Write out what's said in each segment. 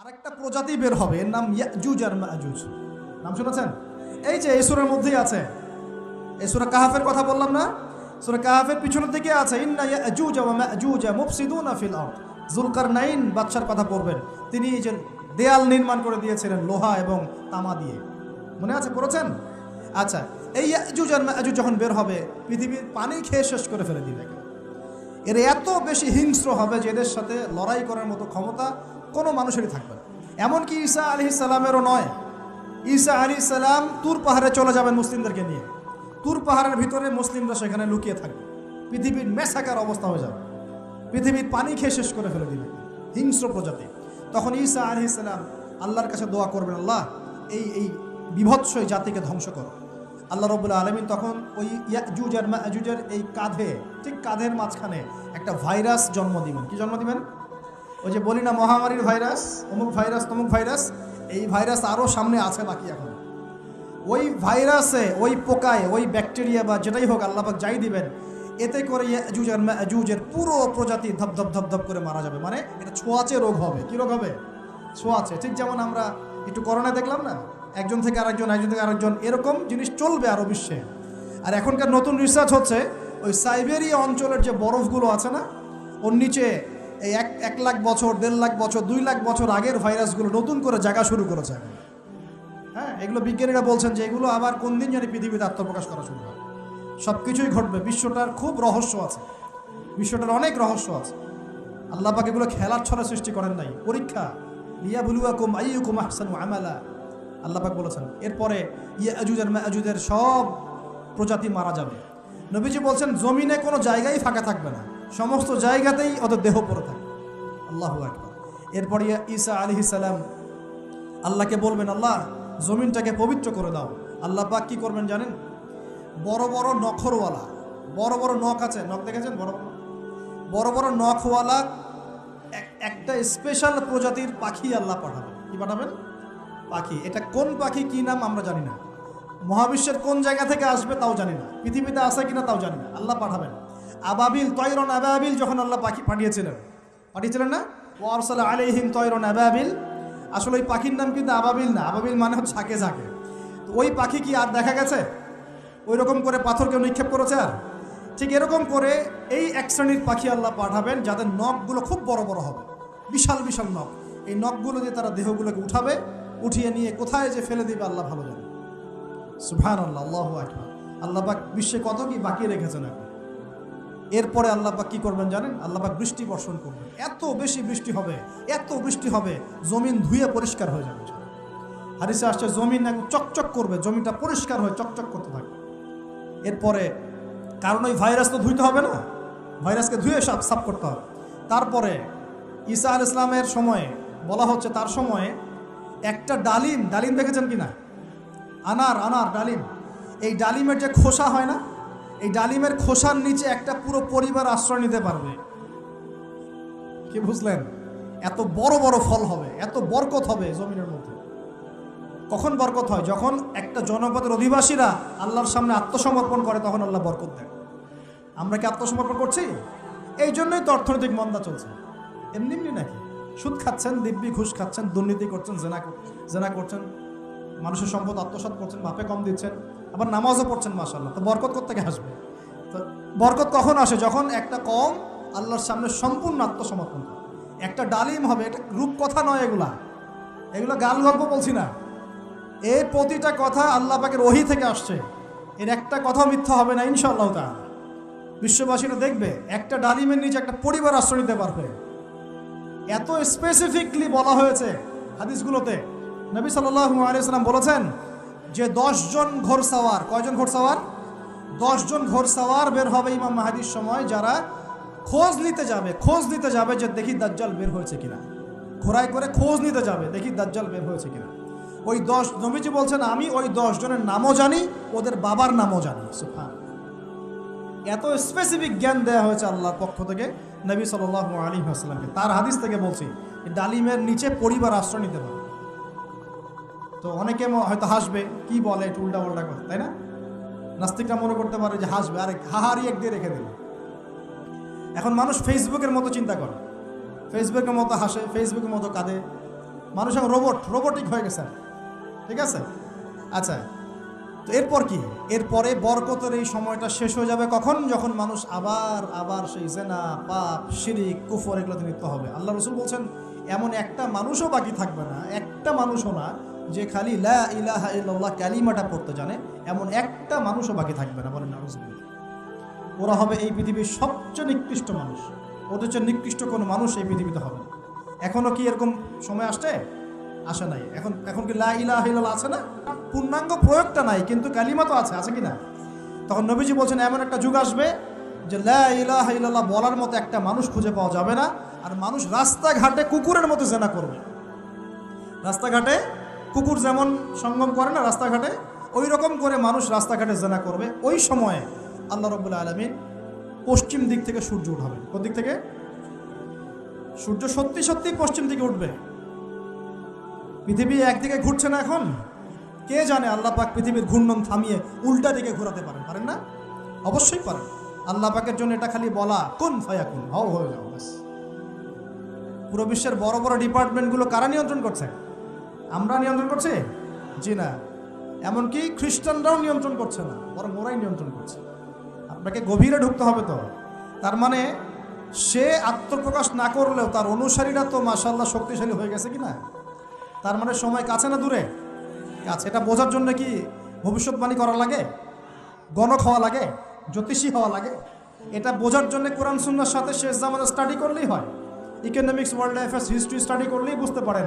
আরেকটা প্রজাতি বের হবে, এর নাম ইয়াজুজ আর মাজুজ। নাম শুনেছেন? এই যে এই সূরার মধ্যেই আছে, এই সূরা কাহাফের কথা বললাম না, সূরা কাহাফের পিছনের দিকে আছে ইন্না ইয়াজুজ ওয়া মাজুজ মুফসিদুনা ফিল আরদ। যুলকারনাইন বাদশার কথা পড়বেন, তিনি যে দেয়াল নির্মাণ করে দিয়েছিলেন লোহা এবং তামা দিয়ে, মনে আছে, পড়েছেন? আচ্ছা, এই ইয়াজুজ আর মাজুজ যখন বের হবে পৃথিবীর পানি খেয়ে শেষ করে ফেলে দিবে। এর এত বেশি হিংস্র হবে যে এদের সাথে লড়াই করার মতো ক্ষমতা কোনো মানুষেরই থাকবে না। এমনকি ঈসা আলাইহিস সালামেরও নয়। ঈসা আলাইহিস সালাম তুর পাহাড়ে চলে যাবেন মুসলিমদেরকে নিয়ে, তুর পাহাড়ের ভিতরে মুসলিমরা সেখানে লুকিয়ে থাকবে, পৃথিবীর মেসাকার অবস্থা হয়ে যাবে, পৃথিবীর পানি খেয়ে শেষ করে ফেলে দিবে হিংস্র প্রজাতি। তখন ঈসা আলাইহিস সালাম আল্লাহর কাছে দোয়া করবেন, আল্লাহ এই বিভৎস জাতিকে ধ্বংস করো। আল্লাহ রাব্বুল আলামিন তখন ওই ইয়াজুজ আর মাজুজের এই কাঁধে, ঠিক কাঁধের মাঝখানে একটা ভাইরাস জন্ম দিবেন। কি জন্ম দিবেন? ওই যে বলি না মহামারীর ভাইরাস, অমুক ভাইরাস তমুক ভাইরাস, এই ভাইরাস আরও সামনে আছে বাকি এখন। ওই ভাইরাসে, ওই পোকায়, ওই ব্যাকটেরিয়া বা যেটাই হোক আল্লাহ পাক যাই দিবেন, এতে করে ইয়াজুজ আর মাজুজের পুরো প্রজাতি ধপ ধপ ধপ করে মারা যাবে। মানে এটা ছোঁয়াচে রোগ হবে। কি রোগ হবে? ছোঁয়াচে। ঠিক যেমন আমরা একটু করোনা দেখলাম না, একজন থেকে আরেকজন, একজন থেকে আরেকজন, এরকম জিনিস চলবে আরও বিশ্বে। আর এখনকার নতুন রিসার্চ হচ্ছে ওই সাইবেরিয়া অঞ্চলের যে বরফগুলো আছে না, ওর নিচে এই 1 লাখ বছর, 1.5 লাখ বছর, 2 লাখ বছর আগের ভাইরাসগুলো নতুন করে জায়গা শুরু করেছে। হ্যাঁ, এগুলো বিজ্ঞানীরা বলছেন যে এগুলো আবার কোন দিন জানি পৃথিবীতে আত্মপ্রকাশ করা শুরু হয়। সব কিছুই ঘটবে। বিশ্বটার খুব রহস্য আছে, বিশ্বটার অনেক রহস্য আছে। আল্লাহ পাক এগুলো খেলার ছলে সৃষ্টি করেন নাই, পরীক্ষা। লিয়াবলুয়াকুম আইয়ুকুম আহসানু আমালা, আল্লাহ পাক বলেছেন। এরপরে ইয়াজুজ আর মাজুজের সব প্রজাতি মারা যাবে। নবীজি বলছেন জমিনে কোনো জায়গায় ফাঁকা থাকবে না, সমস্ত জায়গাতেই ওদের দেহ পড়ে থাকবে। আল্লাহু আকবার। এরপরে ঈসা আলাইহিস সালাম আল্লাহকে বলবেন, আল্লাহ জমিনটাকে পবিত্র করে দাও। আল্লাহ পাক কি করবেন জানেন? বড় বড় নখরওয়ালা, বড় বড় নখ আছে, নখ দেখেছেন? বড় বড় নখওয়ালা একটা স্পেশাল প্রজাতির পাখি আল্লাহ পাঠাবেন। কি পাঠাবেন? পাখি। এটা কোন পাখি, কি নাম আমরা জানি না, মহাবিশ্বের কোন জায়গা থেকে আসবে তাও জানি না, পৃথিবীতে আসে কিনা তাও জানি না, আল্লাহ পাঠাবেন। আবাবিল, তয়রন আবাবিল যখন আল্লাহ পাখি পাঠিয়েছিলেন না, ওয়ারসালা আলাইহিম তয়রন আবাবিল, আসলে ওই পাখির নাম কিন্তু আবাবিল না, আবাবিল মানে হচ্ছে ঝাঁকে ঝাঁকে। তো ওই পাখি কি আর দেখা গেছে? ওই রকম করে পাথর কেউ নিক্ষেপ করেছে? আর ঠিক এরকম করে এই এক শ্রেণীর পাখি আল্লাহ পাঠাবেন যাদের নখগুলো খুব বড় বড় হবে, বিশাল বিশাল নখ। এই নখগুলো দিয়ে তারা দেহগুলোকে উঠাবে, উঠিয়ে নিয়ে কোথায় যে ফেলে দিবে আল্লাহ ভালো জানে। সুবহানাল্লাহ, আল্লাহু আকবার। আল্লাহ পাক বিশ্বে কত কি বাকি রেখেছেন এখন। এরপরে আল্লাহ পাক কি করবেন জানেন? আল্লাহ পাক বৃষ্টি বর্ষণ করবেন। এত বেশি বৃষ্টি হবে, এত বৃষ্টি হবে, জমিন ধুয়ে পরিষ্কার হয়ে যাবে। হাদিসে আসছে জমিন একদম চকচক করবে, জমিটা পরিষ্কার হয়ে চকচক করতে থাকবে। এরপরে, কারণ ওই ভাইরাস তো ধুইতে হবে না, ভাইরাসকে ধুয়ে সাফ করতে হবে। তারপরে ঈসা আলাইহিস সালামের সময়ে বলা হচ্ছে, তার সময়ে একটা ডালিম, ডালিম দেখেছেন কি না? আনার ডালিম, এই ডালিমের যে খোসা হয় না, এই ডালিমের খোসার নিচে একটা পুরো পরিবার আশ্রয় নিতে পারবে। কি বুঝলেন? এত বড় বড় ফল হবে, এত বরকত হবে জমিনের মধ্যে। কখন বরকত হয়? যখন একটা জনপদের অধিবাসীরা আল্লাহর সামনে আত্মসমর্পণ করে, তখন আল্লাহ বরকত দেয়। আমরা কি আত্মসমর্পণ করছি? এই জন্যই তো অর্থনৈতিক মন্দা চলছে। এমনি নাকি? সুদ খাচ্ছেন, দিব্যি ঘুষ খাচ্ছেন, দুর্নীতি করছেন, জেনা করছেন, মানুষের সম্পদ আত্মসাৎ করছেন, বাপে কম দিচ্ছেন, আবার নামাজও পড়ছেন, মাশাআল্লাহ। তো বরকত কোত্থেকে আসবে? তো বরকত কখন আসে? যখন একটা কম আল্লাহর সামনে সম্পূর্ণ আত্মসমর্পণ করে। একটা ডালিম হবে, এটা রূপকথা নয়, এগুলা গাল গল্প বলছি না। এই প্রতিটা কথা আল্লাহ পাকের ওহী থেকে আসছে, এর একটা কথা মিথ্যা হবে না ইনশাআল্লাহ তাআলা। বিশ্ববাসীরা দেখবে একটা ডালিমের নিচে একটা পরিবার আশ্রয় নিতে পারবে। এত স্পেসিফিকলি বলা হয়েছে হাদিসগুলোতে। নবী সাল্লাল্লাহু আলাইহি ওয়াসাল্লাম বলেছেন যে 10 জন ঘোড়সাওয়ার, কয়জন ঘোড়সাওয়ার? 10 জন ঘোড়সাওয়ার বের হবে ইমাম মাহদির সময়, যারা খোঁজ নিতে যাবে যে দেখি দাজ্জাল বের হয়েছে কিনা। ঘোড়ায় করে খোঁজ নিতে যাবে, দেখি দাজ্জাল বের হয়েছে কিনা। ওই 10, নবীজি বলছেন আমি ওই 10 জনের নামও জানি, ওদের বাবার নামও জানি। সুবহান। এত স্পেসিফিক জ্ঞান দেওয়া হয়েছে আল্লাহর পক্ষ থেকে নবী সাল্লাল্লাহু আলাইহি ওয়াসাল্লামকে। তার হাদিস থেকে বলছি, ডালিমের নিচে পরিবার আশ্রয় নিতে পারে। তো অনেকে হয়তো হাসবে, কি বলে একটু উল্টা পাল্টা কথা, তাই না? নাস্তিকরা মনে করতে পারে যে হাসবে, আরে হাহারি এক দিয়ে রেখে দেবে। এখন মানুষ ফেসবুকের মতো চিন্তা করে, ফেসবুকের মতো হাসে, ফেসবুকের মতো কাঁদে, মানুষ এখন রোবোটিক হয়ে গেছে, ঠিক আছে? আচ্ছা, তো এরপর কি? এরপরে বরকতের এই সময়টা শেষ হয়ে যাবে কখন? যখন মানুষ আবার সেই জেনা, পাপ, শিরিক, কুফর এগুলোতে লিপ্ত হবে। আল্লাহ রাসূল বলছেন এমন একটা মানুষও বাকি থাকবে না, একটা মানুষও না যে খালি লা ইলাহা ইল্লাল্লাহ কালিমাটা পড়তে জানে, এমন একটা মানুষও বাকি থাকবে না। বলেন নাউযুবিল্লাহ। ওরা হবে এই পৃথিবীর সবচেয়ে নিকৃষ্ট মানুষ। ওদের চেয়ে নিকৃষ্ট কোনো মানুষ এই পৃথিবীতে হবে না। এখনও কি এরকম সময় আসে নাই? এখন কি লা ইলাহা ইল্লাল্লাহ আছে না? পূর্ণাঙ্গ প্রয়োগটা নাই, কিন্তু কালিমা তো আছে কি না? তখন নবীজি বলছেন এমন একটা যুগ আসবে যে লা ইলাহা ইল্লাল্লাহ বলার মতো একটা মানুষ খুঁজে পাওয়া যাবে না। আর মানুষ রাস্তাঘাটে কুকুরের মতো জেনা করবে। রাস্তাঘাটে কুকুর যেমন সঙ্গম করে না রাস্তাঘাটে, ওই রকম করে মানুষ রাস্তাঘাটে জেনা করবে। ওই সময়ে আল্লাহ রাব্বুল আলামিন পশ্চিম দিক থেকে সূর্য উঠাবেন। কোন দিক থেকে? সূর্য সত্যি সত্যি পশ্চিম দিকে উঠবে। পৃথিবী একদিকে ঘুরছে না এখন? কে জানে আল্লাহ পাক পৃথিবীর ঘূর্ণন থামিয়ে উল্টা দিকে ঘোরাতে পারেন না? অবশ্যই পারেন। আল্লাহ পাকের জন্য এটা খালি বলা কুন ফায়াকুন, হও হয়ে যাও ব্যাস। পুরো বিশ্বের বড় বড় ডিপার্টমেন্টগুলো কারা নিয়ন্ত্রণ করছে? আমরা নিয়ন্ত্রণ করছি? জি না। এমনকি খ্রিস্টানরাও নিয়ন্ত্রণ করছে না, বরং ওরাই নিয়ন্ত্রণ করছে। আপনাকে গভীরে ঢুকতে হবে তো। তার মানে সে আত্মপ্রকাশ না করলেও তার অনুসারীরা তো মাশাআল্লাহ শক্তিশালী হয়ে গেছে কিনা? তার মানে সময় কাছে না দূরে? কাছে। এটা বোঝার জন্য কি ভবিষ্যৎবাণী করা লাগে? গণক হওয়া লাগে? জ্যোতিষী হওয়া লাগে? এটা বোঝার জন্য কোরআন সুন্নাহর সাথে শেষ জামানা স্টাডি করলেই হয়। Economics, world affairs, history study করলেই বুঝতে পারেন,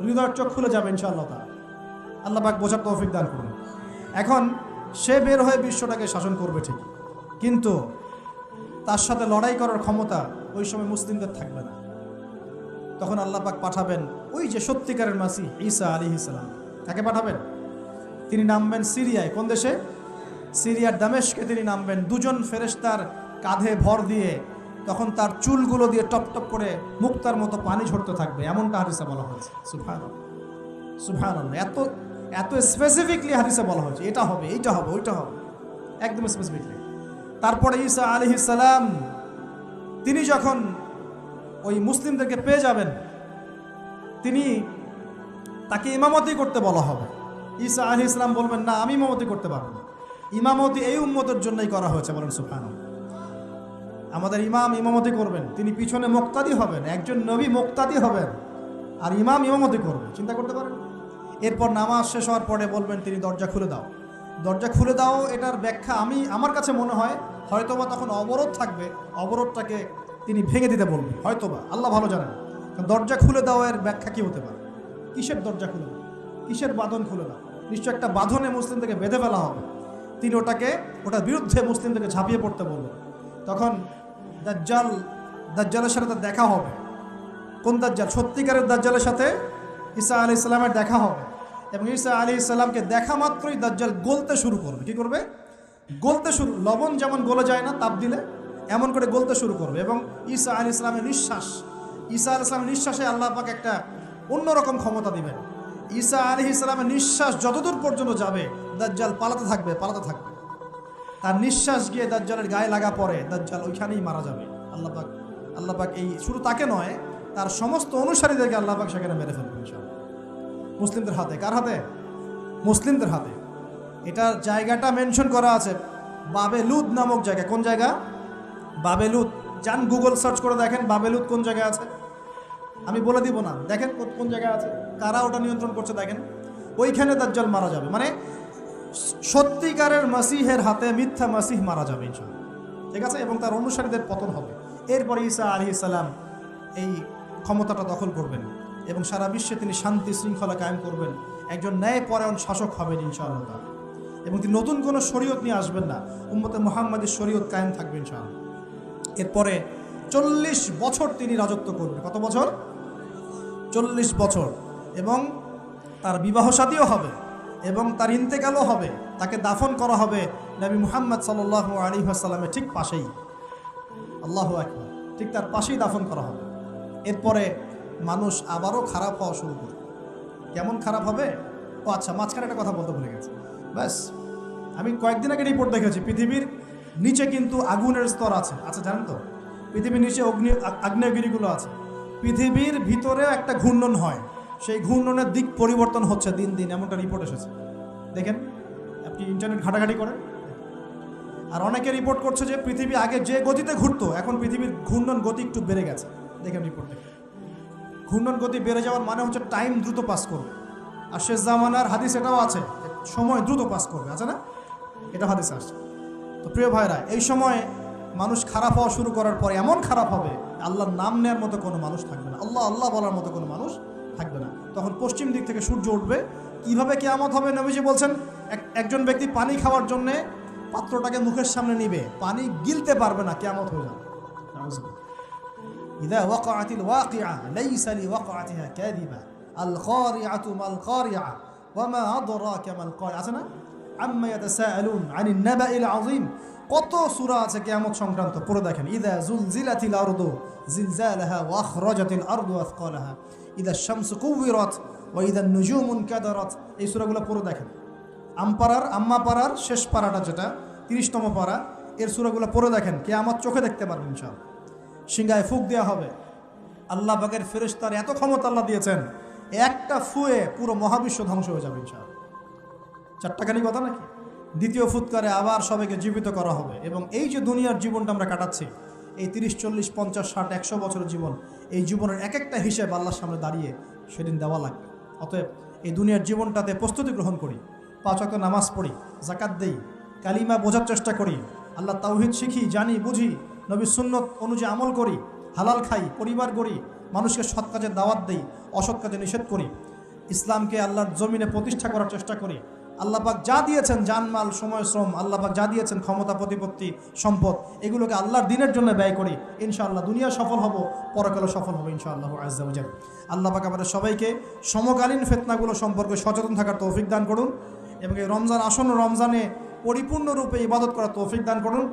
হৃদয়ের চোখ খুলে যাবে ইনশাআল্লাহ তাআলা। আল্লাহ পাক বোঝার তৌফিক দান করুন। এখন সে বের হয়ে বিশ্বটাকে শাসন করবে ঠিক, কিন্তু তার সাথে লড়াই করার ক্ষমতা ওই সময় মুসলিমদের থাকবে না। তখন আল্লাহ পাক পাঠাবেন ওই যে সত্যিকারের মাসিহ ঈসা আলাইহিস সালাম। কাকে পাঠাবেন? তিনি নামবেন সিরিয়ায়। কোন দেশে? সিরিয়ার দামেস্কে তিনি নামবেন। দুজন ফেরেশতার কাঁধে ভর দিয়ে, তখন তার চুলগুলো দিয়ে টপ টপ করে মুক্তার মতো পানি ঝরতে থাকবে, এমনটা হাদিসে বলা হয়েছে। সুবহানাল্লাহ, সুবহানাল্লাহ। এত স্পেসিফিকলি হাদিসে বলা হয়েছে এটা হবে, এইটা হবে, ওইটা হবে, একদম স্পেসিফিকলি। তারপরে ঈসা আলাইহিস সালাম তিনি যখন ওই মুসলিমদেরকে পেয়ে যাবেন, তাকে ইমামতি করতে বলা হবে। ঈসা আলাইহিস সালাম বলবেন, না, আমি ইমামতি করতে পারবো না। ইমামতি এই উম্মতের জন্যই করা হয়েছে। বলেন সুবহানাল্লাহ। আমাদের ইমাম ইমামতি করবেন, তিনি পিছনে মুক্তাদি হবেন। একজন নবী মুক্তাদি হবেন আর ইমাম ইমামতি করবেন, চিন্তা করতে পারেন? এরপর নামাজ শেষ হওয়ার পরে বলবেন তিনি দরজা খুলে দাও, দরজা খুলে দাও। এটার ব্যাখ্যা আমার কাছে মনে হয় হয়তোবা তখন অবরোধ থাকবে, অবরোধটাকে তিনি ভেঙে দিতে বলবেন হয়তোবা, আল্লাহ ভালো জানেন। দরজা খুলে দাও এর ব্যাখ্যা কি হতে পারে? কিসের দরজা খুলে দাও? কিসের বাঁধন খুলে দাও? নিশ্চয় একটা বাঁধনে মুসলিমদেরকে বেঁধে ফেলা হবে। তিনি ওটার বিরুদ্ধে মুসলিমদেরকে ঝাঁপিয়ে পড়তে বলবেন। তখন দাজ্জালের সাথে তার দেখা হবে। কোন দাজ্জাল? সত্যিকারের দাজ্জালের সাথে ঈসা আলাইহিস সালামের দেখা হবে। এবং ঈসা আলাইহিস সালামকে দেখা মাত্রই দাজ্জাল গলতে শুরু করবে। কি করবে? গলতে শুরু। লবণ যেমন গলে যায় না তাপ দিলে, এমন করে গলতে শুরু করবে। এবং ঈসা আলাইহিস সালামের নিঃশ্বাসে আল্লাহ পাক একটা অন্যরকম ক্ষমতা দিবেন। ঈসা আলাইহিস সালামের নিঃশ্বাস যতদূর পর্যন্ত যাবে দাজ্জাল পালাতে থাকবে। তার নিঃশ্বাস গিয়ে দাজ্জালের গায়ে লাগা পরে দাজ্জাল ওইখানেই মারা যাবে। আল্লাহ পাক এই শুধু তাকে নয়, তার সমস্ত অনুসারীদেরকে আল্লাহ পাক সেখানে মেরে ফেলবেন ইনশাআল্লাহ। মুসলিমদের হাতে। কার হাতে? মুসলিমদের হাতে। এটার জায়গাটা মেনশন করা আছে, বাবেলুদ নামক জায়গা। কোন জায়গা? বাবেলুদ। যান গুগল সার্চ করে দেখেন বাবেলুদ কোন জায়গায় আছে। আমি বলে দিব না, দেখেন কোন জায়গায় আছে, কারা ওটা নিয়ন্ত্রণ করছে দেখেন। ওইখানে দাজ্জাল মারা যাবে। মানে সত্যিকারের মাসিহের হাতে মিথ্যা মাসিহ মারা যাবে ইনশাআল্লাহ, ঠিক আছে? এবং তার অনুসারীদের পতন হবে। এরপরে ঈসা আলাইহিস সালাম এই ক্ষমতাটা দখল করবেন এবং সারা বিশ্বে তিনি শান্তি শৃঙ্খলা কায়েম করবেন। একজন ন্যায়পরায়ণ শাসক হবেন ইনশাআল্লাহ। এবং তিনি নতুন কোনো শরীয়ত নিয়ে আসবেন না, উম্মতে মুহাম্মাদের শরীয়ত কায়েম থাকবে ইনশাআল্লাহ। এরপরে 40 বছর তিনি রাজত্ব করবেন। কত বছর? 40 বছর। এবং তার বিবাহ শাদীও হবে এবং তার ইন্তেকালও হবে। তাকে দাফন করা হবে নবী মুহাম্মদ সাল্লাল্লাহু আলাইহি ওয়াসাল্লামের ঠিক পাশেই। আল্লাহু আকবার। ঠিক তার পাশেই দাফন করা হবে। এরপরে মানুষ আবারও খারাপ হওয়া শুরু করবে। কেমন খারাপ হবে? ও আচ্ছা, মাঝখানে একটা কথা বলতে ভুলে গেছি। ব্যাস, আমি কয়েকদিন আগে রিপোর্ট দেখেছি, পৃথিবীর নিচে কিন্তু আগুনের স্তর আছে। আচ্ছা, জানেন তো? পৃথিবীর নিচে আগ্নেয়গিরিগুলো আছে। পৃথিবীর ভিতরেও একটা ঘূর্ণন হয়। সেই ঘূর্ণনের দিক পরিবর্তন হচ্ছে দিন দিন, এমনটা রিপোর্ট এসেছে। দেখেন, আপনি ইন্টারনেট ঘাটাঘাটি করেন। আর অনেকে রিপোর্ট করছে যে পৃথিবী আগে যে গতিতে ঘুরতো, এখন পৃথিবীর ঘূর্ণন গতি একটু বেড়ে গেছে। দেখেন রিপোর্ট দেখেন, ঘূর্ণন গতি বেড়ে যাওয়ার মানে হচ্ছে টাইম দ্রুত পাস করবে। আর শেষ জামানার হাদিস এটাও আছে, সময় দ্রুত পাস করবে, আছে না? এটা হাদিস আসছে। তো প্রিয় ভাইরা, এই সময় মানুষ খারাপ হওয়া শুরু করার পরে এমন খারাপ হবে, আল্লাহর নাম নেওয়ার মতো কোনো মানুষ থাকবে না, আল্লাহ আল্লাহ বলার মতো কোনো মানুষ থাকবে না। তখন পশ্চিম দিক থেকে সূর্য উঠবে। কিভাবে কিয়ামত হবে? নবীজি বলছেন, একজন ব্যক্তি পানি খাওয়ার জন্যে পাত্রটাকে মুখের সামনে নিবে, পানি গিলতে পারবে না, কিয়ামত হয়ে যাবে। ইযা ওয়াকাআতিল ওয়াকিআ লাইসা লিওয়াকাআতিহা কাযিবা আল কারিআতু মাল কারিআ ওয়া মা আদরাকা মাল কারিআ, আছে না? আম্মা ইয়াতাসাআলুন আনিন নাবাইল আযীম। কত সূরা আছে কিয়ামত সংক্রান্ত, পড়ে দেখেন। ইযা যুলজিলাতিল আরদু জিলজালাহা ওয়া আখরাজাতিল আরদু আথকালাহা ইযা শামসু কুওয়িরাত ওয়া ইযা নুজুমু কাদারাত। এই সূরাগুলো পড়ে দেখেন। আম্মা পারার শেষ পারাটা, যেটা 30তম পারা, এর সূরাগুলো পড়ে দেখেন। কিয়ামত চোখে দেখতে পারবেন ইনশাআল্লাহ। সিংহায় ফুঁক দেওয়া হবে। আল্লাহ পাকের ফেরেশতার এত ক্ষমতা আল্লাহ দিয়েছেন, একটা ফুয়ে পুরো মহাবিশ্ব ধ্বংস হয়ে যাবে ইনশাআল্লাহ। চারটাখানি কথা নাকি? দ্বিতীয় ফুৎকারে আবার সবাইকে জীবিত করা হবে। এবং এই যে দুনিয়ার জীবনটা আমরা কাটাচ্ছি, এই 30, 40, 50, 60, 100 বছরের জীবন, এই জীবনের এক একটা হিসেব আল্লাহর সামনে দাঁড়িয়ে সেদিন দেওয়া লাগবে। অতএব এই দুনিয়ার জীবনটাতে প্রস্তুতি গ্রহণ করি, 5 ওয়াক্ত নামাজ পড়ি, যাকাত দেই, কালিমা বোঝার চেষ্টা করি, আল্লাহ তাওহীদ শিখি, জানি, বুঝি, নবীর সুন্নত অনুযায়ী আমল করি, হালাল খাই, পরিবার গড়ি, মানুষকে সৎ কাজে দাওয়াত দেই, অসৎ কাজে নিষেধ করি, ইসলামকে আল্লাহর জমিনে প্রতিষ্ঠা করার চেষ্টা করি। আল্লাহ পাক যা দিয়েছেন, জানমাল, সময়, শ্রম, আল্লাহ পাক যা দিয়েছেন, ক্ষমতা, প্রতিপত্তি, সম্পদ, এগুলোকে আল্লাহর দিনের জন্য ব্যয় করি। ইনশাআল্লাহ দুনিয়া সফল হব, পরকালে সফল হব ইনশাআল্লাহ আযজা ওয়া জাল। আল্লাহ পাক আমাদের সবাইকে সমকালীন ফিতনাগুলো সম্পর্কে সচেতন থাকার তৌফিক দান করুন, এবং এই রমজান, আসন্ন রমজানে পরিপূর্ণরূপে ইবাদত করার তৌফিক দান করুন,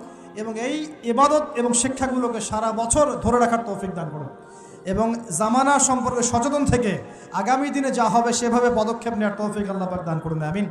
এবং এই ইবাদত এবং শিক্ষাগুলোকে সারা বছর ধরে রাখার তৌফিক দান করুন, এবং জামানা সম্পর্কে সচেতন থেকে আগামী দিনে যা হবে সেভাবে পদক্ষেপ নেওয়ার তৌফিক আল্লাহ পাক দান করুন। আমিন।